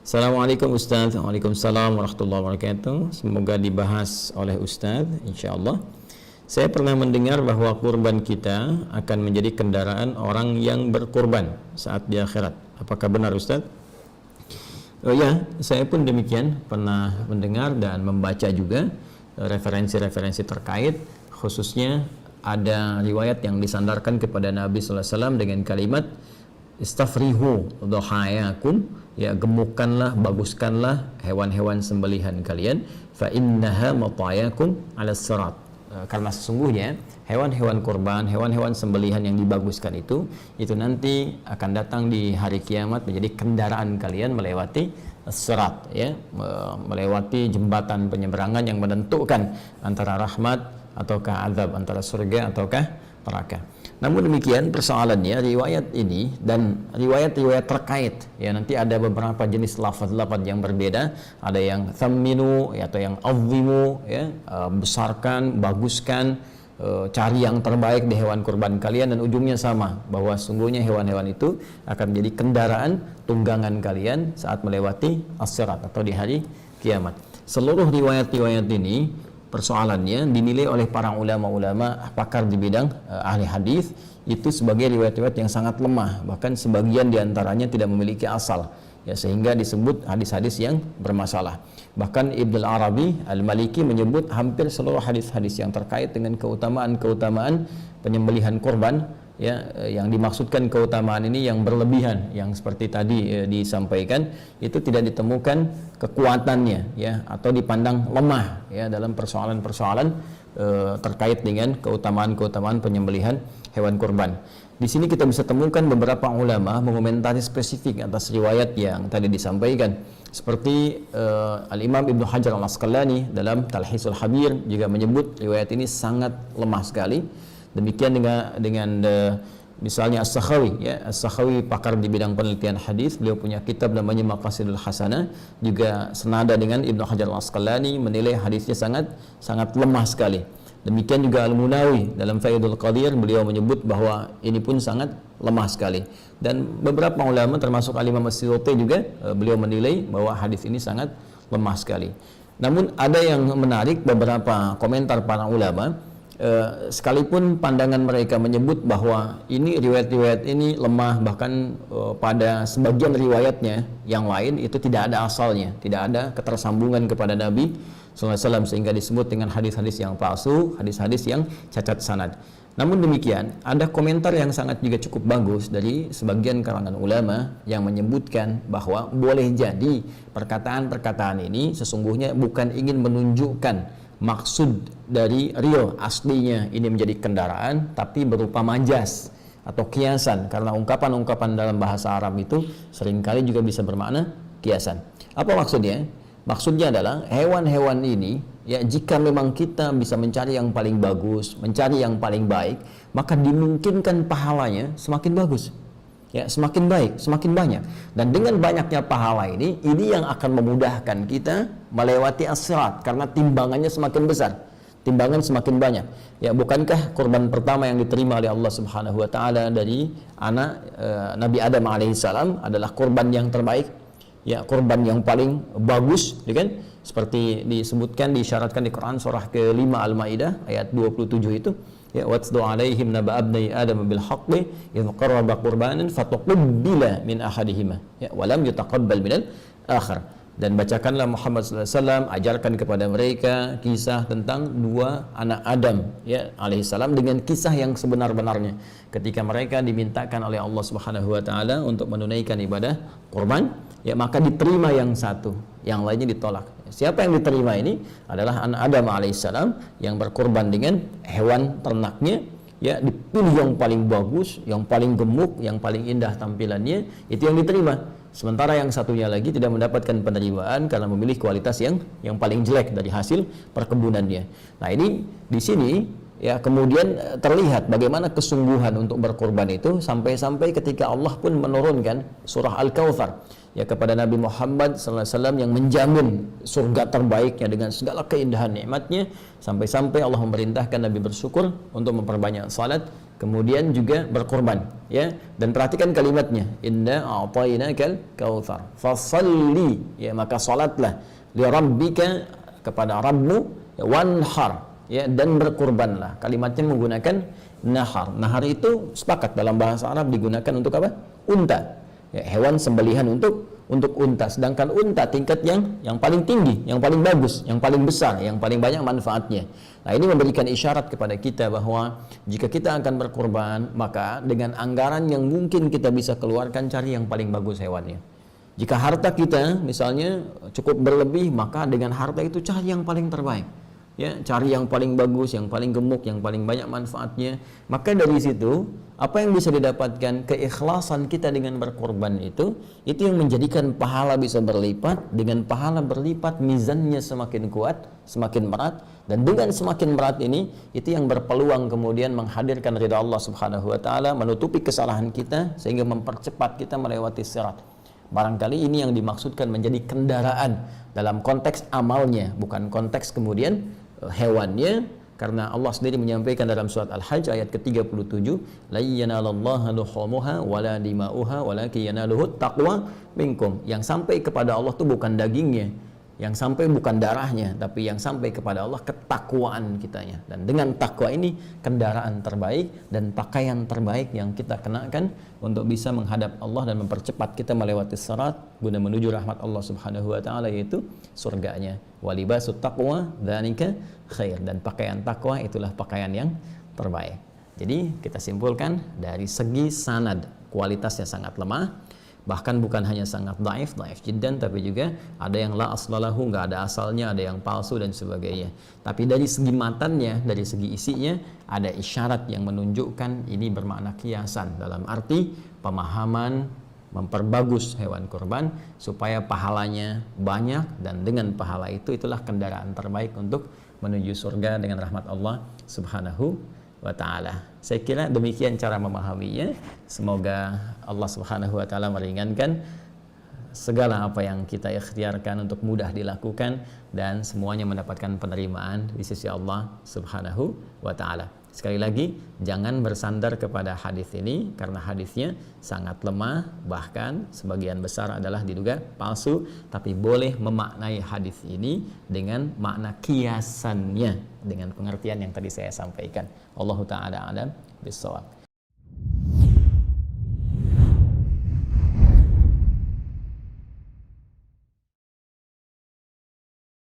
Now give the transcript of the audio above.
Assalamualaikum Ustaz. Waalaikumsalam warahmatullahi wabarakatuh. Semoga dibahas oleh Ustaz insyaallah. Saya pernah mendengar bahwa kurban kita akan menjadi kendaraan orang yang berkurban saat di akhirat. Apakah benar Ustaz? Oh ya, saya pun demikian pernah mendengar dan membaca juga referensi-referensi terkait, khususnya ada riwayat yang disandarkan kepada Nabi sallallahu alaihi wasallam dengan kalimat istafrihu dhahayakum, ya gemukkanlah, baguskanlah hewan-hewan sembelihan kalian, fa innaha matayakum 'ala sirat. Karena sesungguhnya hewan-hewan kurban, hewan-hewan sembelihan yang dibaguskan itu nanti akan datang di hari kiamat menjadi kendaraan kalian melewati sirat, ya, melewati jembatan penyeberangan yang menentukan antara rahmat ataukah azab, antara surga ataukah neraka. Namun demikian persoalannya riwayat ini dan riwayat-riwayat terkait, ya nanti ada beberapa jenis lafaz-lafaz yang berbeda, ada yang thamminu, ya, atau yang azimu, ya, besarkan, baguskan, cari yang terbaik di hewan kurban kalian, dan ujungnya sama, bahwa sungguhnya hewan-hewan itu akan menjadi kendaraan tunggangan kalian saat melewati as-sirat atau di hari kiamat. Seluruh riwayat-riwayat ini persoalannya dinilai oleh para ulama-ulama pakar di bidang ahli hadis itu sebagai riwayat-riwayat yang sangat lemah, bahkan sebagian diantaranya tidak memiliki asal, ya, sehingga disebut hadis-hadis yang bermasalah. Bahkan Ibnu Arabi Al-Maliki menyebut hampir seluruh hadis-hadis yang terkait dengan keutamaan-keutamaan penyembelihan korban, ya, yang dimaksudkan keutamaan ini yang berlebihan, yang seperti tadi disampaikan, itu tidak ditemukan kekuatannya, ya, atau dipandang lemah, ya, dalam persoalan-persoalan terkait dengan keutamaan-keutamaan penyembelihan hewan kurban. Di sini kita bisa temukan beberapa ulama mengomentari spesifik atas riwayat yang tadi disampaikan, seperti Al-Imam Ibnu Hajar Al-Asqalani dalam Talhisul Habir juga menyebut riwayat ini sangat lemah sekali. Demikian dengan misalnya As-Sakhawi, ya, As-Sakhawi pakar di bidang penelitian hadis, beliau punya kitab namanya Maqasidul Hasanah, juga senada dengan Ibnu Hajar Al-Asqalani, menilai hadisnya sangat lemah sekali. Demikian juga Al-Munawi dalam Faidul Qadir, beliau menyebut bahwa ini pun sangat lemah sekali. Dan beberapa ulama termasuk Al-Imam As-Suyuti juga beliau menilai bahwa hadis ini sangat lemah sekali. Namun ada yang menarik, beberapa komentar para ulama, sekalipun pandangan mereka menyebut bahwa ini riwayat-riwayat ini lemah, bahkan pada sebagian riwayatnya yang lain itu tidak ada asalnya, tidak ada ketersambungan kepada Nabi SAW, sehingga disebut dengan hadis-hadis yang palsu, hadis-hadis yang cacat sanad. Namun demikian, ada komentar yang sangat juga cukup bagus dari sebagian kalangan ulama yang menyebutkan bahwa boleh jadi perkataan-perkataan ini sesungguhnya bukan ingin menunjukkan maksud dari real aslinya ini menjadi kendaraan, tapi berupa majas atau kiasan, karena ungkapan-ungkapan dalam bahasa Arab itu seringkali juga bisa bermakna kiasan. Apa maksudnya? Maksudnya adalah hewan-hewan ini, ya, jika memang kita bisa mencari yang paling bagus, mencari yang paling baik, maka dimungkinkan pahalanya semakin bagus, ya, semakin baik, semakin banyak. Dan dengan banyaknya pahala ini yang akan memudahkan kita melewati as-sirat, karena timbangannya semakin besar, timbangan semakin banyak. Ya, bukankah kurban pertama yang diterima oleh Allah Subhanahu wa taala dari anak Nabi Adam alaihissalam adalah kurban yang terbaik, ya, kurban yang paling bagus, ya kan? Seperti disebutkan, disyaratkan di Quran surah ke-5 Al-Maidah ayat 27 itu, ya, watlu alaihim naba abnai adam bil haqqi idh qarraba qurbanan fatuqbila min ahadihima, ya, wa lam yutaqabbal minal akhar. Dan bacakanlah Muhammad sallallahu alaihi wasallam, ajarkan kepada mereka kisah tentang dua anak Adam, ya, alaihissalam, dengan kisah yang sebenar-benarnya ketika mereka dimintakan oleh Allah Subhanahu wa taala untuk menunaikan ibadah kurban, ya, maka diterima yang satu, yang lainnya ditolak. Siapa yang diterima ini adalah anak Adam alaihissalam yang berkurban dengan hewan ternaknya, ya, dipilih yang paling bagus, yang paling gemuk, yang paling indah tampilannya, itu yang diterima. Sementara yang satunya lagi tidak mendapatkan penerimaan karena memilih kualitas yang paling jelek dari hasil perkebunannya. Nah, ini di sini, ya, kemudian terlihat bagaimana kesungguhan untuk berkorban itu, sampai-sampai ketika Allah pun menurunkan surah Al-Kautsar ya kepada Nabi Muhammad SAW yang menjamin surga terbaiknya dengan segala keindahan nikmatnya, sampai-sampai Allah memerintahkan Nabi bersyukur untuk memperbanyak salat, kemudian juga berkorban, ya. Dan perhatikan kalimatnya, inna a'tainakal kautsar fasalli, ya, maka salatlah li rabbika, kepada Rabbmu, ya, wanhar, ya, dan berkorbanlah. Kalimatnya menggunakan nahar. Nahar itu sepakat dalam bahasa Arab digunakan untuk apa? Unta, ya, hewan sembelihan untuk unta. Sedangkan unta tingkat yang paling tinggi, yang paling bagus, yang paling besar, yang paling banyak manfaatnya. Nah, ini memberikan isyarat kepada kita bahwa jika kita akan berkorban, maka dengan anggaran yang mungkin kita bisa keluarkan, cari yang paling bagus hewannya. Jika harta kita misalnya cukup berlebih, maka dengan harta itu cari yang paling terbaik, ya, cari yang paling bagus, yang paling gemuk, yang paling banyak manfaatnya. Maka dari situ apa yang bisa didapatkan? Keikhlasan kita dengan berkorban itu yang menjadikan pahala bisa berlipat. Dengan pahala berlipat, mizannya semakin kuat, semakin berat, dan dengan semakin berat ini, itu yang berpeluang kemudian menghadirkan ridha Allah Subhanahu wa taala, menutupi kesalahan kita sehingga mempercepat kita melewati sirat. Barangkali ini yang dimaksudkan menjadi kendaraan dalam konteks amalnya, bukan konteks kemudian hewannya, karena Allah sendiri menyampaikan dalam surat Al-Hajj ayat ke-37, la yanalallaha luhumuha wala dima'uha walakin yanaluhut taqwa minkum. Yang sampai kepada Allah itu bukan dagingnya, yang sampai bukan darahnya, tapi yang sampai kepada Allah ketakwaan kitanya. Dan dengan takwa ini kendaraan terbaik dan pakaian terbaik yang kita kenakan untuk bisa menghadap Allah dan mempercepat kita melewati sirat guna menuju rahmat Allah Subhanahu wa taala, yaitu surganya. Walibasut taqwa dzalika khair, dan pakaian takwa itulah pakaian yang terbaik. Jadi kita simpulkan dari segi sanad kualitasnya sangat lemah, bahkan bukan hanya sangat dhaif jiddan, tapi juga ada yang la aslalahu, nggak ada asalnya, ada yang palsu dan sebagainya. Tapi dari segi matannya, dari segi isinya, ada isyarat yang menunjukkan ini bermakna kiasan, dalam arti pemahaman memperbagus hewan kurban supaya pahalanya banyak, dan dengan pahala itu itulah kendaraan terbaik untuk menuju surga dengan rahmat Allah Subhanahu wa ta'ala. Saya kira demikian cara memahaminya. Semoga Allah Subhanahu wa ta'ala meringankan segala apa yang kita ikhtiarkan untuk mudah dilakukan, dan semuanya mendapatkan penerimaan di sisi Allah Subhanahu wa ta'ala. Sekali lagi, jangan bersandar kepada hadis ini karena hadisnya sangat lemah, bahkan sebagian besar adalah diduga palsu, tapi boleh memaknai hadis ini dengan makna kiasannya, dengan pengertian yang tadi saya sampaikan. Wallahu ta'ala a'lam bishawab.